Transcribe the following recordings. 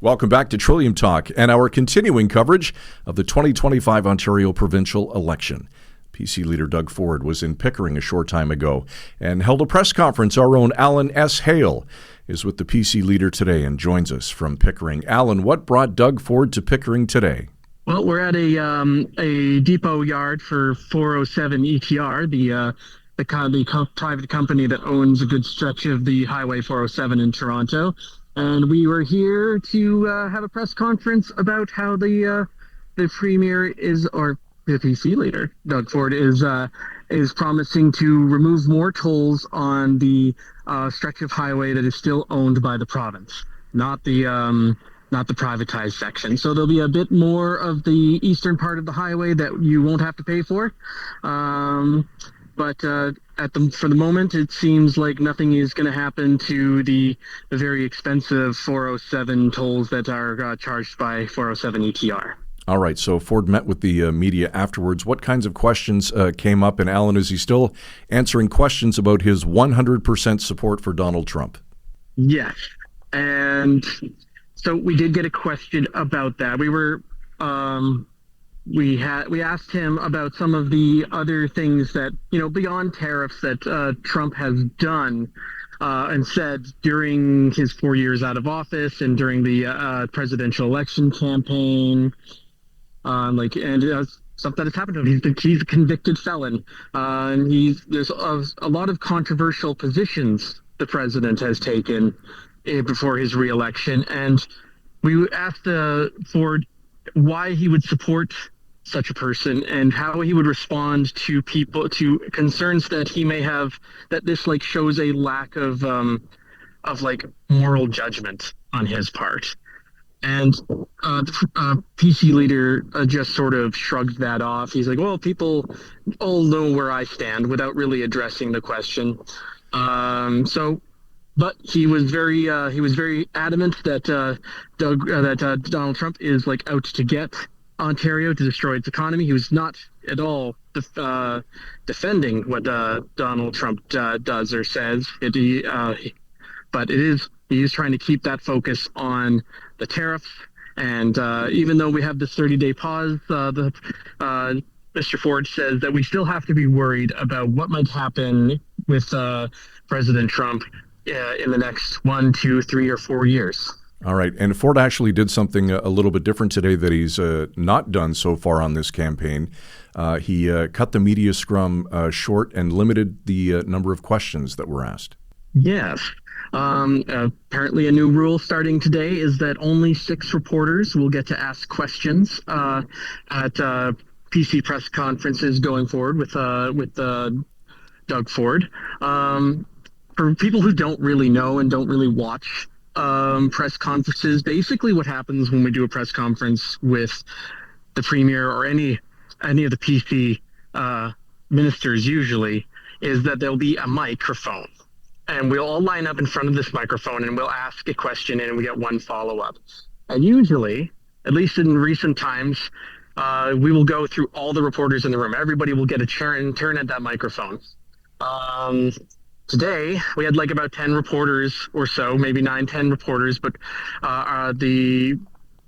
Welcome back to Trillium Talk and our continuing coverage of the 2025 Ontario provincial election. PC leader Doug Ford was in Pickering a short time ago and held a press conference. Our own Alan S. Hale is with the PC leader today and joins us from Pickering. Alan, what brought Doug Ford to Pickering today? Well, we're at a depot yard for 407 ETR, the private company that owns a good stretch of the Highway 407 in Toronto. And we were here to have a press conference about how the premier or the PC leader, Doug Ford, is promising to remove more tolls on the stretch of highway that is still owned by the province, not the privatized section. So there'll be a bit more of the eastern part of the highway that you won't have to pay for. But for the moment, it seems like nothing is going to happen to the very expensive 407 tolls that are charged by 407 ETR. All right, so Ford met with the media afterwards. What kinds of questions came up? And Alan, is he still answering questions about his 100% support for Donald Trump? Yes, and so we did get a question about that. We asked him about some of the other things that, beyond tariffs that Trump has done and said during his 4 years out of office and during the presidential election campaign. Stuff that has happened to him. He's a convicted felon. And there's a lot of controversial positions the president has taken before his reelection. And we asked Ford why he would support such a person and how he would respond to concerns that he may have, that this shows a lack of moral judgment on his part. And the PC leader just sort of shrugged that off. He's like, well, people all know where I stand, without really addressing the question. But he was very adamant that Donald Trump is out to get Ontario, to destroy its economy. He was not at all defending what Donald Trump does or says. But he is trying to keep that focus on the tariffs. And even though we have this 30-day pause, Mr. Ford says that we still have to be worried about what might happen with President Trump in the next 1, 2, 3, or 4 years. All right. And Ford actually did something a little bit different today that he's not done so far on this campaign. He cut the media scrum short and limited the number of questions that were asked. Yes. Apparently a new rule starting today is that only 6 reporters will get to ask questions at PC press conferences going forward with Doug Ford. For people who don't really know and don't really watch press conferences, basically what happens when we do a press conference with the premier or any of the PC ministers usually is that there'll be a microphone. And we'll all line up in front of this microphone and we'll ask a question and we get one follow-up. And usually, at least in recent times, we will go through all the reporters in the room. Everybody will get a turn at that microphone. Today, we had about 10 reporters or so, maybe 9, 10 reporters, but the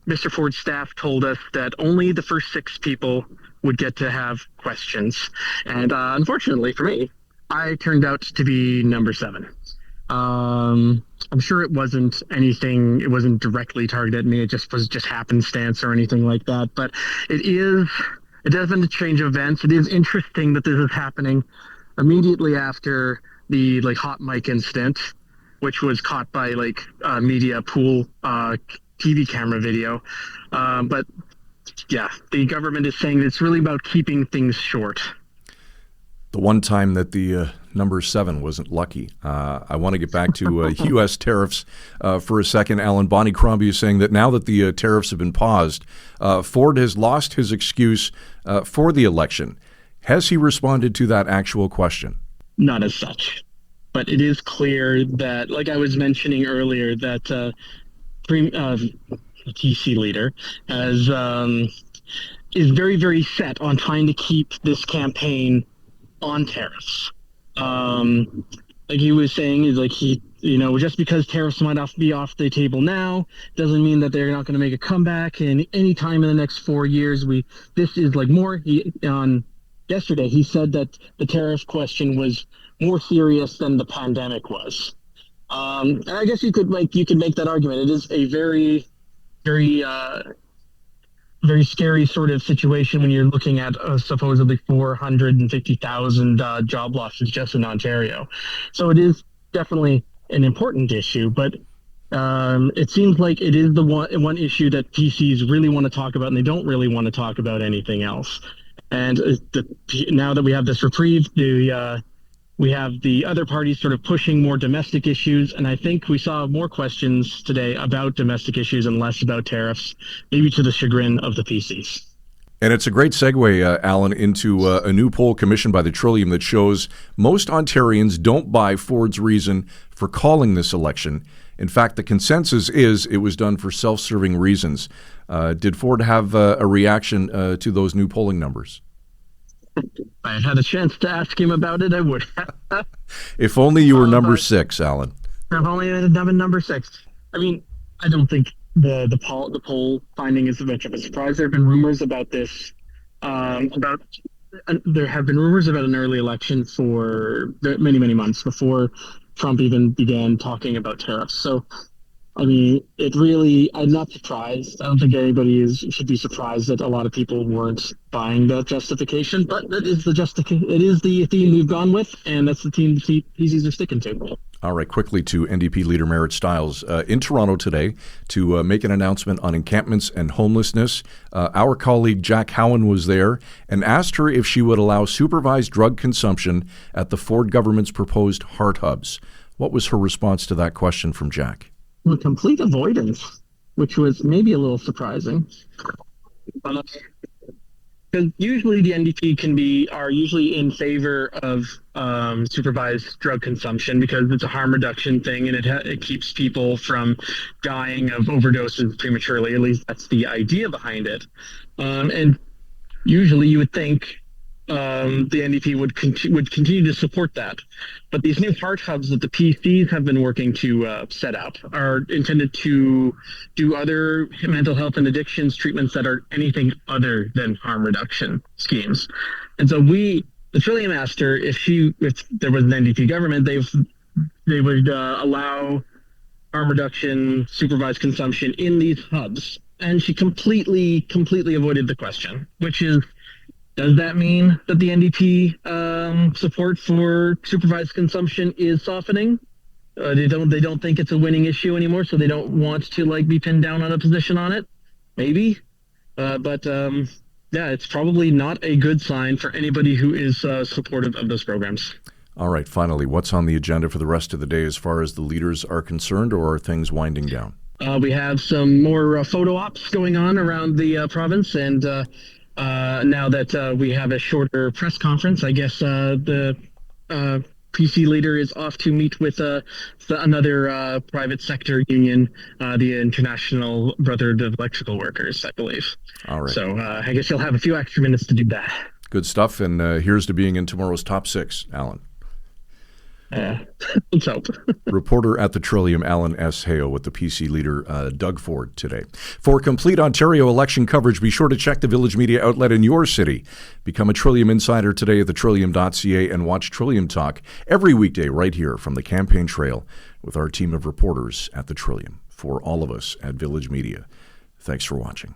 Mr. Ford's staff told us that only the first 6 people would get to have questions. And unfortunately for me, I turned out to be number 7. I'm sure it wasn't anything, it wasn't directly targeted at me, it was just happenstance or anything like that, but it doesn't change events. It is interesting that this is happening immediately after the hot mic incident, which was caught by media pool TV camera video. But yeah, the government is saying that it's really about keeping things short. The one time that the number 7 wasn't lucky. I want to get back to U.S. tariffs for a second. Alan, Bonnie Crombie is saying that now that the tariffs have been paused, Ford has lost his excuse for the election. Has he responded to that actual question? Not as such. But it is clear that, like I was mentioning earlier, that the TC leader is very, very set on trying to keep this campaign on tariffs. like he was saying, is like just because tariffs might be off the table now doesn't mean that they're not going to make a comeback. And any time in the next 4 years, this is like more. On yesterday, he said that the tariff question was more serious than the pandemic was. And I guess you could make that argument. It is a very, very very scary sort of situation when you're looking at supposedly 450,000 job losses just in Ontario. So it is definitely an important issue, but it seems like it is the one issue that PCs really want to talk about, and they don't really want to talk about anything else. And now that we have this reprieve, we have the other parties sort of pushing more domestic issues, and I think we saw more questions today about domestic issues and less about tariffs, maybe to the chagrin of the PCs. And it's a great segue, Alan, into a new poll commissioned by the Trillium that shows most Ontarians don't buy Ford's reason for calling this election. In fact, the consensus is it was done for self-serving reasons. Did Ford have a reaction to those new polling numbers? I had a chance to ask him about it, I would. If only you were number 6, Alan. If only I had been number 6. I mean, I don't think the poll finding is much of a surprise. There have been rumors about this. There have been rumors about an early election for many, many months before Trump even began talking about tariffs. So, I mean, I'm not surprised. I don't think anybody should be surprised that a lot of people weren't buying that justification, but it is the theme we've gone with, and that's the theme the PCs are sticking to. All right, quickly to NDP leader Marit Stiles in Toronto today to make an announcement on encampments and homelessness. Our colleague Jack Howen was there and asked her if she would allow supervised drug consumption at the Ford government's proposed heart hubs. What was her response to that question from Jack? Well, complete avoidance, which was maybe a little surprising. Because usually the NDP are usually in favor of supervised drug consumption because it's a harm reduction thing, and it keeps people from dying of overdoses prematurely. At least that's the idea behind it. And usually you would think the NDP would continue to support that. But these new heart hubs that the PCs have been working to set up are intended to do other mental health and addictions treatments that are anything other than harm reduction schemes. And so the Trillium asked her if there was an NDP government, they would allow harm reduction supervised consumption in these hubs. And she completely avoided the question, which is, does that mean that the NDP support for supervised consumption is softening? They don't think it's a winning issue anymore, so they don't want to be pinned down on a position on it. Maybe, but it's probably not a good sign for anybody who is supportive of those programs. All right. Finally, what's on the agenda for the rest of the day as far as the leaders are concerned, or are things winding down? We have some more photo ops going on around the province, and now that we have a shorter press conference, I guess the PC leader is off to meet with another private sector union, the International Brotherhood of Electrical Workers, I believe. All right. So I guess you'll have a few extra minutes to do that. Good stuff. And here's to being in tomorrow's top 6, Alan. Let's hope. Reporter at the Trillium, Alan S. Hale, with the PC leader, Doug Ford, today. For complete Ontario election coverage, be sure to check the Village Media outlet in your city. Become a Trillium insider today at thetrillium.ca and watch Trillium Talk every weekday right here from the campaign trail with our team of reporters at the Trillium. For all of us at Village Media, thanks for watching.